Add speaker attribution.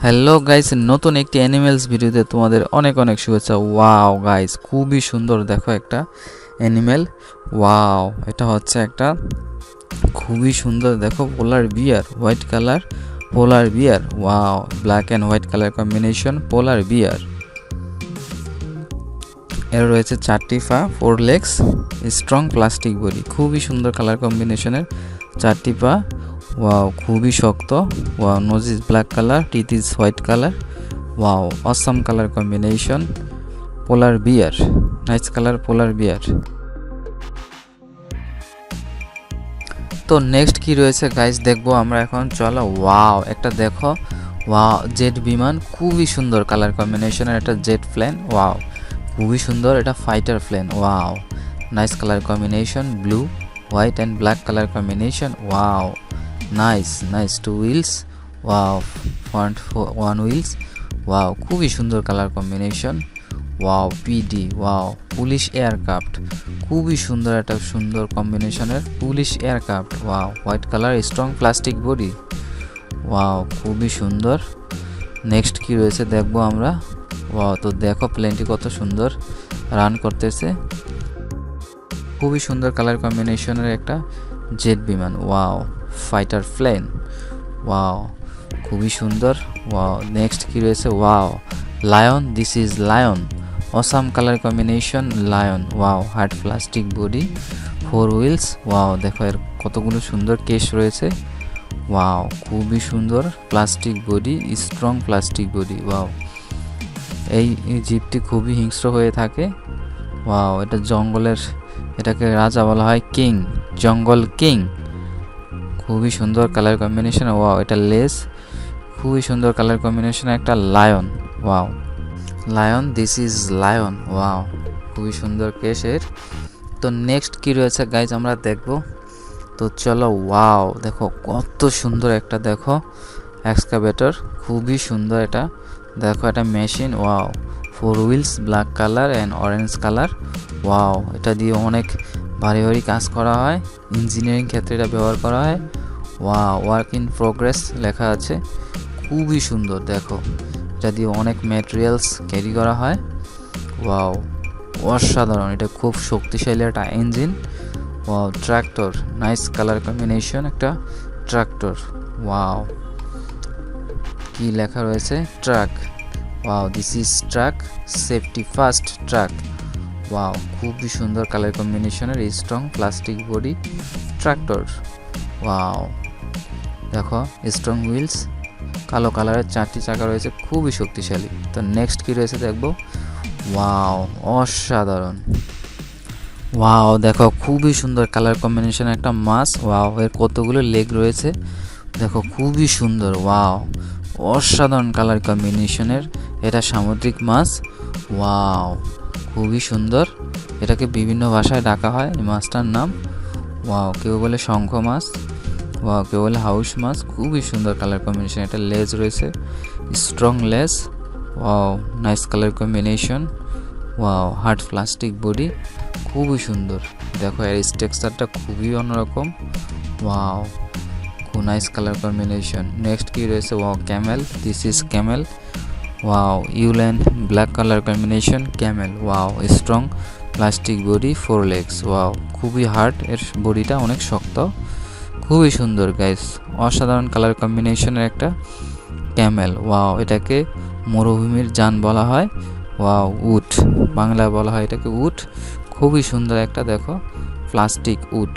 Speaker 1: Hello guys, নতুন একটি animals ভিডিওতে তোমাদের অনেক অনেক শুভেচ্ছা। ওয়াও গাইস, খুবই সুন্দর। দেখো একটা অ্যানিমেল। ওয়াও, এটা হচ্ছে একটা খুবই সুন্দর। দেখো polar bear, white colour polar bear. Wow, black and white colour combination polar bear. এর রয়েছে 4টি পা, 4 লেগস, স্ট্রং প্লাস্টিক বডি। খুবই সুন্দর কালার কম্বিনেশনের 4টি পা। ওয়াও, খুবই শক্ত। Wow, nose is black colour, teeth is white colour. Wow, awesome colour combination polar bear. Nice colour polar bear. তো নেক্সট কি রয়েছে গাইস দেখবো আমরা এখন। চলো, ওয়াও একটা দেখো। ওয়াও, জেট বিমান। খুবই সুন্দর কালার কম্বিনেশনের একটা জেট প্লেন। ওয়াও, খুবই সুন্দর। এটা fighter plane. Wow, nice colour combination, blue white and black colour combination. Wow, nice nice. 2 wheels. Wow, front 1 wheels. Wow, খুবই সুন্দর colour combination. Wow, PD. Wow, police aircraft. খুবই সুন্দর একটা সুন্দর কম্বিনেশনের police aircraft. Wow, white colour, strong plastic body. Wow, খুবই সুন্দর। Next কি রয়েছে দেখবো আমরা। ওয়াও, তো দেখো প্লেনটি কত সুন্দর রান করতেছে। খুবই সুন্দর কালার কম্বিনেশনের একটা জেট বিমান। Wow, fighter plane. ওয়াও, খুবই সুন্দর। ওয়াও, নেক্সট কি রয়েছে। Wow, lion. This is lion. Awesome colour combination lion. Wow, hard plastic body, 4 wheels. Wow, দেখো এর কতগুলো সুন্দর কেস রয়েছে। ওয়াও, খুবই সুন্দর plastic body, strong plastic body. Wow, এই জীবটি খুবই হিংস্র হয়ে থাকে। ওয়াও, এটা জঙ্গলের, এটাকে রাজা বলা হয়, কিং, জঙ্গল কিং। খুবই সুন্দর কালার কম্বিনেশন। ওয়াও, এটা লেস। খুবই সুন্দর কালার কম্বিনেশন একটা lion. Wow, lion. This is lion. Wow, খুবই সুন্দর কেসের। তো নেক্সট কি রয়েছে গাইজ আমরা দেখব। তো চলো, ওয়াও দেখো কত সুন্দর একটা, দেখো এক্সকাভেটর। খুবই সুন্দর এটা। দেখো এটা machine. Wow, 4 wheels, black colour and orange colour. Wow, এটা দিয়ে অনেক ভারী ভারী কাজ করা হয়, ইঞ্জিনিয়ারিং ক্ষেত্রে এটা ব্যবহার করা হয়। ওয়াও, ওয়ার্ক ইন প্রোগ্রেস লেখা আছে। খুবই সুন্দর। দেখো এটা দিয়ে অনেক ম্যাটেরিয়ালস ক্যারি করা হয়। ওয়াও, অসাধারণ। এটা খুব শক্তিশালী একটা engine. Wow, tractor. Nice colour combination একটা ট্রাক্টর। ওয়াও, কি লেখা রয়েছে, truck. Wow, this is truck, safety first truck. Wow, খুবই সুন্দর কালার কম্বিনেশনের strong plastic body tractor. Wow, দেখো স্ট্রং হুইলস, কালো কালারের 4টি চাকা রয়েছে, খুবই শক্তিশালী। তো নেক্সট কি রয়েছে দেখবো। ওয়াও, অসাধারণ। ওয়াও, দেখো খুবই সুন্দর কালার কম্বিনেশন একটা মাছ। ওয়াও, এর কতগুলো লেগ রয়েছে, দেখো খুবই সুন্দর। ওয়াও, অসাধারণ কালার কম্বিনেশনের এটা সামুদ্রিক মাছ। ওয়াও, খুবই সুন্দর। এটাকে বিভিন্ন ভাষায় ডাকা হয় এই মাছটার নাম। ওয়াও, কেউ বলে শঙ্খ মাছ। ওয়াও, কেউ বলে হাউস মাছ। খুবই সুন্দর কালার কম্বিনেশন। এটা লেজ রয়েছে, স্ট্রং লেজ। Wow, nice colour combination. Wow, hard plastic body. খুবই সুন্দর। দেখো এর স্ট্রাকচারটা খুবই অন্যরকম। ওয়াও, খুব নাইস কালার কম্বিনেশন। নেক্সট কি রয়েছে। Wow, camel. This is camel. Wow, yellow and black colour combination camel. Wow, strong plastic body, 4 legs. Wow, খুবই হার্ড, এর বডিটা অনেক শক্ত। খুবই সুন্দর গাইস, অসাধারণ কালার কম্বিনেশনের একটা ক্যামেল। ওয়াও, এটাকে মরুভূমির যান বলা হয়। ওয়াও, উট, বাংলায় বলা হয় এটাকে উট। খুবই সুন্দর একটা, দেখো প্লাস্টিক উট।